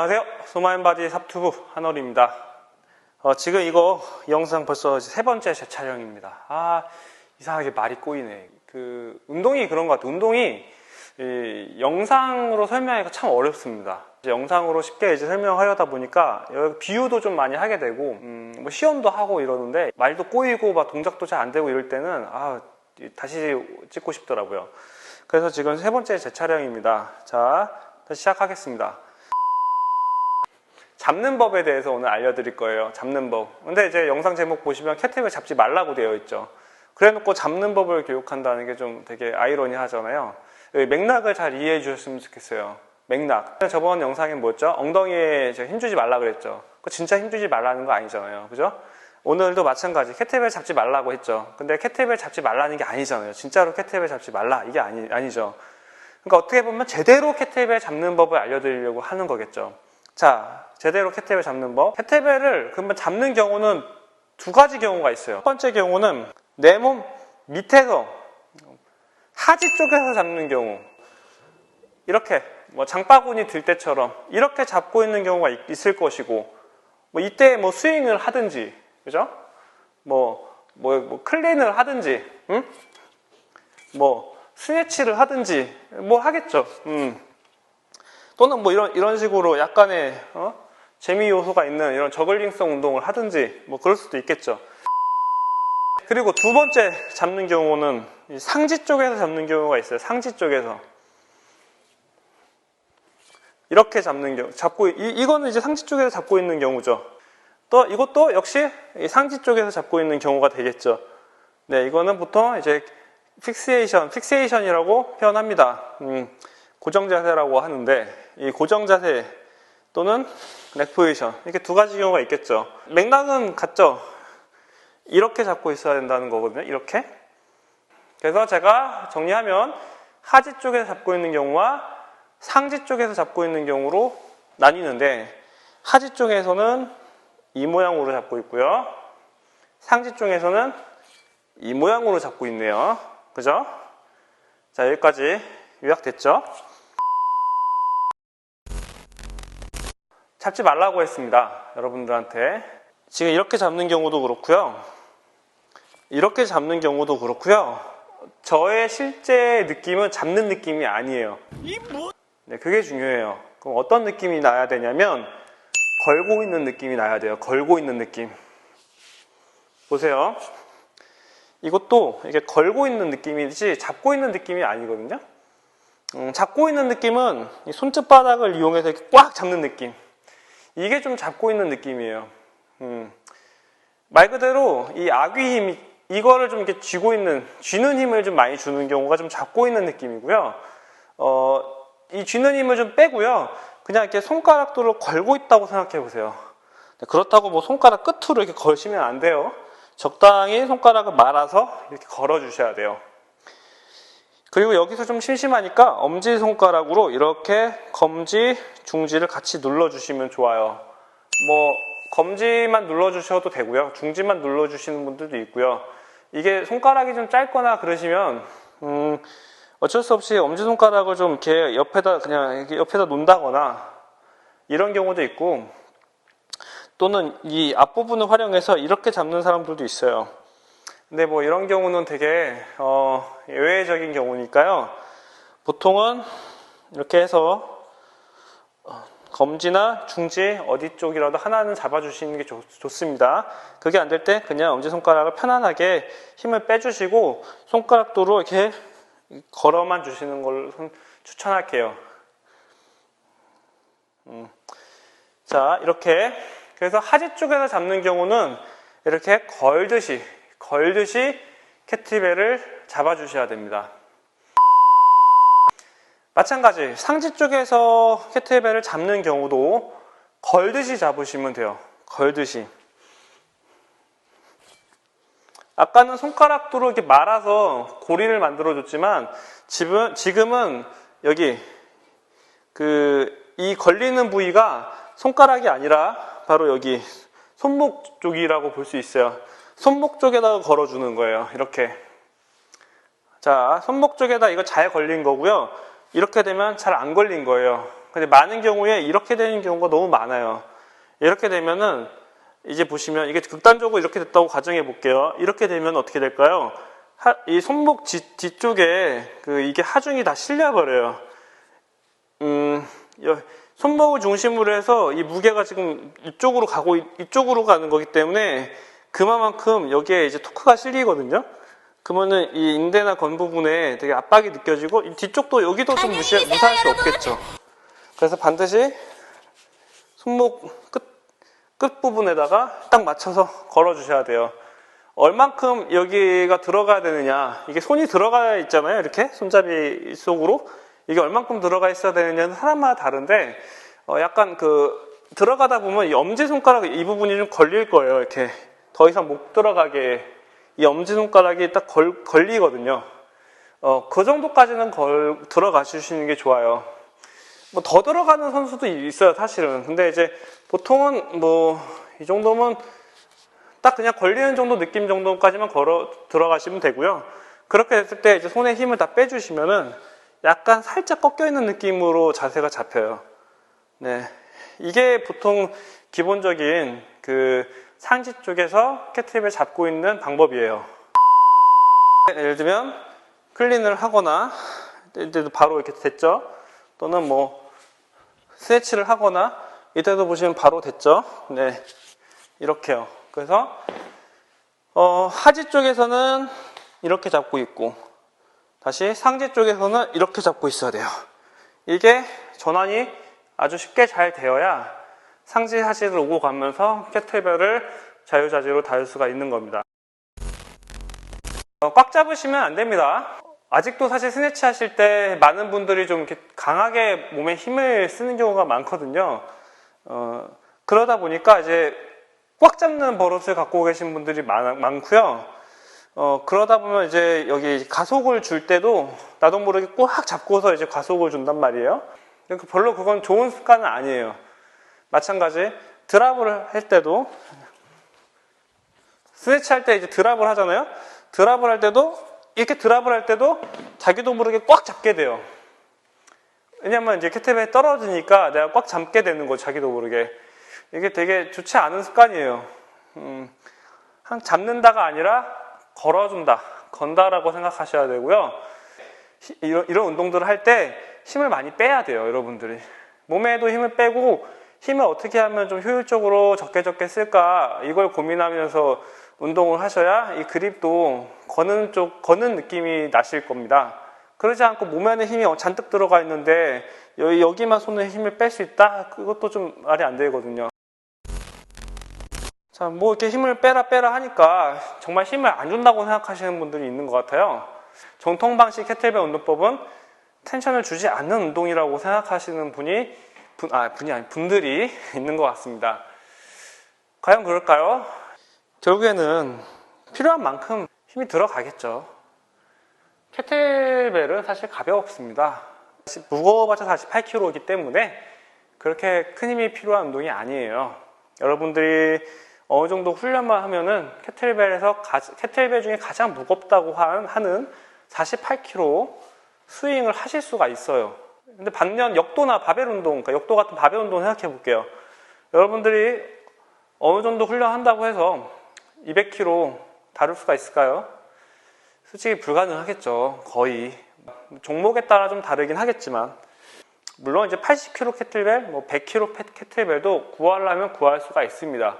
안녕하세요. 소마인바디 삽투부 한월입니다. 지금 이거 영상 벌써 세 번째 제 촬영입니다. 이상하게 말이 꼬이네. 운동이 그런 것 같아요. 운동이 영상으로 설명하기가 참 어렵습니다. 이제 영상으로 쉽게 설명하려다 보니까 비유도 좀 많이 하게 되고 뭐 시험도 하고 이러는데 말도 꼬이고 막 동작도 잘 안 되고 이럴 때는 다시 찍고 싶더라고요. 그래서 지금 세 번째 제 촬영입니다. 자, 다시 시작하겠습니다. 잡는 법에 대해서 오늘 알려드릴 거예요. 잡는 법. 근데 이제 영상 제목 보시면 kettlebell 잡지 말라고 되어 있죠. 그래 놓고 잡는 법을 교육한다는 게 좀 되게 아이러니하잖아요. 맥락을 잘 이해해 주셨으면 좋겠어요. 맥락. 저번 영상에 뭐였죠? 엉덩이에 힘주지 말라 그랬죠. 그거 진짜 힘주지 말라는 거 아니잖아요. 그죠? 오늘도 마찬가지 kettlebell 잡지 말라고 했죠. 근데 kettlebell 잡지 말라는 게 아니잖아요. 진짜로 kettlebell 잡지 말라 이게 아니죠. 그러니까 어떻게 보면 제대로 kettlebell 잡는 법을 알려드리려고 하는 거겠죠. 자, 제대로 kettlebell 잡는 법. kettlebell을 그러면 잡는 경우는 두 가지 경우가 있어요. 첫 번째 경우는 내 몸 밑에서 하지 쪽에서 잡는 경우, 이렇게 뭐 장바구니 들 때처럼 이렇게 잡고 있는 경우가 있을 것이고, 뭐 이때 뭐 스윙을 하든지, 그죠? 뭐 클린을 하든지, 뭐 스네치를 하든지 뭐 하겠죠. 또는 뭐 이런 식으로 약간의 재미 요소가 있는 이런 저글링성 운동을 하든지 뭐 그럴 수도 있겠죠. 그리고 두 번째 잡는 경우는 상지 쪽에서 잡는 경우가 있어요. 상지 쪽에서 이렇게 잡는 경우, 이거는 이제 상지 쪽에서 잡고 있는 경우죠. 또 이것도 역시 상지 쪽에서 잡고 있는 경우가 되겠죠. 네, 이거는 보통 이제 픽세이션이라고 표현합니다. 고정 자세라고 하는데, 이 고정 자세 또는 넥 포지션, 이렇게 두 가지 경우가 있겠죠. 맥락은 같죠. 이렇게 잡고 있어야 된다는 거거든요. 이렇게. 그래서 제가 정리하면 하지 쪽에서 잡고 있는 경우와 상지 쪽에서 잡고 있는 경우로 나뉘는데, 하지 쪽에서는 이 모양으로 잡고 있고요, 상지 쪽에서는 이 모양으로 잡고 있네요. 그죠? 자, 여기까지 요약됐죠? 잡지 말라고 했습니다. 여러분들한테. 지금 이렇게 잡는 경우도 그렇고요, 이렇게 잡는 경우도 그렇고요, 저의 실제 느낌은 잡는 느낌이 아니에요. 네, 그게 중요해요. 그럼 어떤 느낌이 나야 되냐면 걸고 있는 느낌이 나야 돼요. 걸고 있는 느낌. 보세요. 이것도 이게 걸고 있는 느낌이지 잡고 있는 느낌이 아니거든요. 잡고 있는 느낌은 이 손짓바닥을 이용해서 이렇게 꽉 잡는 느낌. 이게 좀 잡고 있는 느낌이에요. 말 그대로 이 아귀 힘, 이거를 좀 이렇게 쥐는 힘을 좀 많이 주는 경우가 좀 잡고 있는 느낌이고요. 이 쥐는 힘을 좀 빼고요, 그냥 이렇게 손가락도를 걸고 있다고 생각해 보세요. 그렇다고 뭐 손가락 끝으로 이렇게 걸시면 안 돼요. 적당히 손가락을 말아서 이렇게 걸어 주셔야 돼요. 그리고 여기서 좀 심심하니까 엄지손가락으로 이렇게 검지, 중지를 같이 눌러주시면 좋아요. 뭐 검지만 눌러주셔도 되고요, 중지만 눌러주시는 분들도 있고요. 이게 손가락이 좀 짧거나 그러시면 어쩔 수 없이 엄지손가락을 좀 이렇게 옆에다 놓는다거나 이런 경우도 있고, 또는 이 앞부분을 활용해서 이렇게 잡는 사람들도 있어요. 근데 뭐 이런 경우는 되게 예외적인 경우니까요, 보통은 이렇게 해서 검지나 중지 어디 쪽이라도 하나는 잡아주시는 게 좋습니다. 그게 안 될 때 그냥 엄지손가락을 편안하게 힘을 빼주시고 손가락도로 이렇게 걸어만 주시는 걸 추천할게요. 자, 이렇게. 그래서 하지 쪽에서 잡는 경우는 이렇게 걸듯이 kettlebell을 잡아주셔야 됩니다. 마찬가지 상지 쪽에서 kettlebell을 잡는 경우도 걸듯이 잡으시면 돼요. 걸듯이. 아까는 손가락도로 이렇게 말아서 고리를 만들어 줬지만 지금은 여기 이 걸리는 부위가 손가락이 아니라 바로 여기 손목 쪽이라고 볼 수 있어요. 손목 쪽에다가 걸어주는 거예요. 이렇게. 자, 손목 쪽에다 이거 잘 걸린 거고요. 이렇게 되면 잘 안 걸린 거예요. 근데 많은 경우에 이렇게 되는 경우가 너무 많아요. 이렇게 되면은 이제 보시면 이게 극단적으로 이렇게 됐다고 가정해 볼게요. 이렇게 되면 어떻게 될까요? 이 손목 뒤쪽에 이게 하중이 다 실려버려요. 손목을 중심으로 해서 이 무게가 지금 이쪽으로 가는 거기 때문에 그만큼 여기에 이제 토크가 실리거든요. 그러면은 이 인대나 건 부분에 되게 압박이 느껴지고 이 뒤쪽도 여기도 좀 무시할 수 없겠죠. 그래서 반드시 손목 끝 부분에다가 딱 맞춰서 걸어 주셔야 돼요. 얼만큼 여기가 들어가야 되느냐, 이게 손이 들어가 있잖아요. 이렇게 손잡이 속으로 이게 얼만큼 들어가 있어야 되느냐는 사람마다 다른데 약간 들어가다 보면 이 엄지손가락 이 부분이 좀 걸릴 거예요. 이렇게 더 이상 못 들어가게 이 엄지손가락이 딱 걸리거든요. 그 정도까지는 들어가 주시는 게 좋아요. 뭐 더 들어가는 선수도 있어요, 사실은. 근데 이제 보통은 뭐 이 정도면 딱 그냥 걸리는 정도 느낌 정도까지만 들어가시면 되고요. 그렇게 됐을 때 이제 손에 힘을 다 빼주시면은 약간 살짝 꺾여 있는 느낌으로 자세가 잡혀요. 네. 이게 보통 기본적인 상지 쪽에서 캐트립을 잡고 있는 방법이에요. 예를 들면 클린을 하거나 이때도 바로 이렇게 됐죠. 또는 뭐 스트레치를 하거나 이때도 보시면 바로 됐죠. 네, 이렇게요. 그래서 하지 쪽에서는 이렇게 잡고 있고 다시 상지 쪽에서는 이렇게 잡고 있어야 돼요. 이게 전환이 아주 쉽게 잘 되어야 상지 하지를 오고 가면서 캐틀벨을 자유자재로 다룰 수가 있는 겁니다. 꽉 잡으시면 안 됩니다. 아직도 사실 스네치 하실 때 많은 분들이 좀 이렇게 강하게 몸에 힘을 쓰는 경우가 많거든요. 그러다 보니까 이제 꽉 잡는 버릇을 갖고 계신 분들이 많고요. 그러다 보면 이제 여기 가속을 줄 때도 나도 모르게 꽉 잡고서 이제 가속을 준단 말이에요. 별로 그건 좋은 습관은 아니에요. 마찬가지 드랍을 할 때도 스네치 할 때 이제 드랍을 하잖아요. 드랍을 할 때도 이렇게 드랍을 할 때도 자기도 모르게 꽉 잡게 돼요. 왜냐면 이제 캐틀벨이 떨어지니까 내가 꽉 잡게 되는 거죠. 자기도 모르게. 이게 되게 좋지 않은 습관이에요. 잡는다가 아니라 걸어준다, 건다라고 생각하셔야 되고요. 이런 운동들을 할 때 힘을 많이 빼야 돼요, 여러분들이. 몸에도 힘을 빼고 힘을 어떻게 하면 좀 효율적으로 적게 쓸까 이걸 고민하면서 운동을 하셔야 이 그립도 거는 느낌이 나실 겁니다. 그러지 않고 몸에는 힘이 잔뜩 들어가 있는데 여기만 손에 힘을 뺄 수 있다? 그것도 좀 말이 안 되거든요. 자, 뭐 이렇게 힘을 빼라 하니까 정말 힘을 안 준다고 생각하시는 분들이 있는 것 같아요. 정통 방식 캐틀벨 운동법은 텐션을 주지 않는 운동이라고 생각하시는 분들이 있는 것 같습니다. 과연 그럴까요? 결국에는 필요한 만큼 힘이 들어가겠죠. 캐틀벨은 사실 가볍습니다. 무거워봤자 48kg이기 때문에 그렇게 큰 힘이 필요한 운동이 아니에요. 여러분들이 어느 정도 훈련만 하면은 캐틀벨 중에 가장 무겁다고 하는 48kg 스윙을 하실 수가 있어요. 근데 반면 역도나 바벨 운동, 그러니까 역도 같은 바벨 운동 생각해 볼게요. 여러분들이 어느 정도 훈련한다고 해서 200kg 다룰 수가 있을까요? 솔직히 불가능하겠죠. 거의. 종목에 따라 좀 다르긴 하겠지만, 물론 이제 80kg 캐틀벨, 뭐 100kg 캐틀벨도 구하려면 구할 수가 있습니다.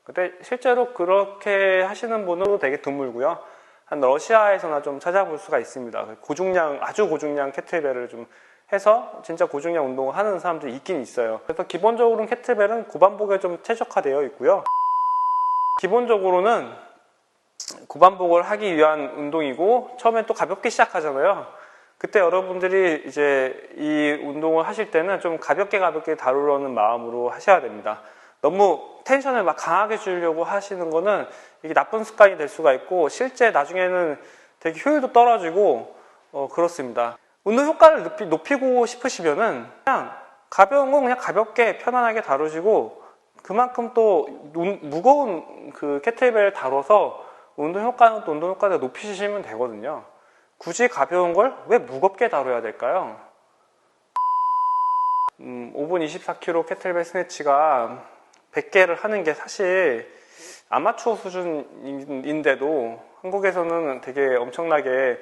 근데 실제로 그렇게 하시는 분은 되게 드물고요. 한 러시아에서나 좀 찾아볼 수가 있습니다. 아주 고중량 캐틀벨을 좀 해서 진짜 고중량 운동을 하는 사람들이 있긴 있어요. 그래서 기본적으로는 캐틀벨은 고반복에 좀 최적화되어 있고요. 기본적으로는 고반복을 하기 위한 운동이고 처음에 또 가볍게 시작하잖아요. 그때 여러분들이 이제 이 운동을 하실 때는 좀 가볍게 다루려는 마음으로 하셔야 됩니다. 너무 텐션을 막 강하게 주려고 하시는 거는 이게 나쁜 습관이 될 수가 있고 실제 나중에는 되게 효율도 떨어지고 그렇습니다. 운동 효과를 높이고 싶으시면은 그냥 가벼운 거 그냥 가볍게 편안하게 다루시고 그만큼 또 무거운 캐틀벨을 다뤄서 운동 효과는 또 운동 효과를 높이시면 되거든요. 굳이 가벼운 걸 왜 무겁게 다뤄야 될까요? 5분 24kg 캐틀벨 스네치가 100개를 하는 게 사실 아마추어 수준인데도 한국에서는 되게 엄청나게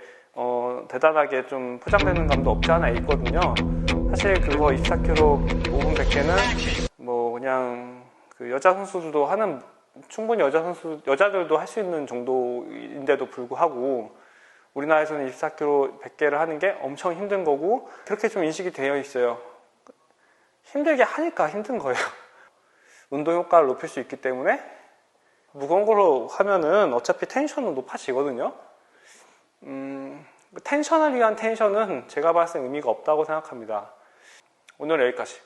대단하게 좀 포장되는 감도 없지 않아 있거든요. 사실 그거 24kg 5분 100개는 뭐 그냥 그 여자 선수들도 하는, 충분히 여자들도 할 수 있는 정도인데도 불구하고 우리나라에서는 24kg 100개를 하는 게 엄청 힘든 거고, 그렇게 좀 인식이 되어 있어요. 힘들게 하니까 힘든 거예요. 운동 효과를 높일 수 있기 때문에. 무거운 걸로 하면은 어차피 텐션은 높아지거든요. 텐션을 위한 텐션은 제가 봤을 때 의미가 없다고 생각합니다. 오늘 여기까지.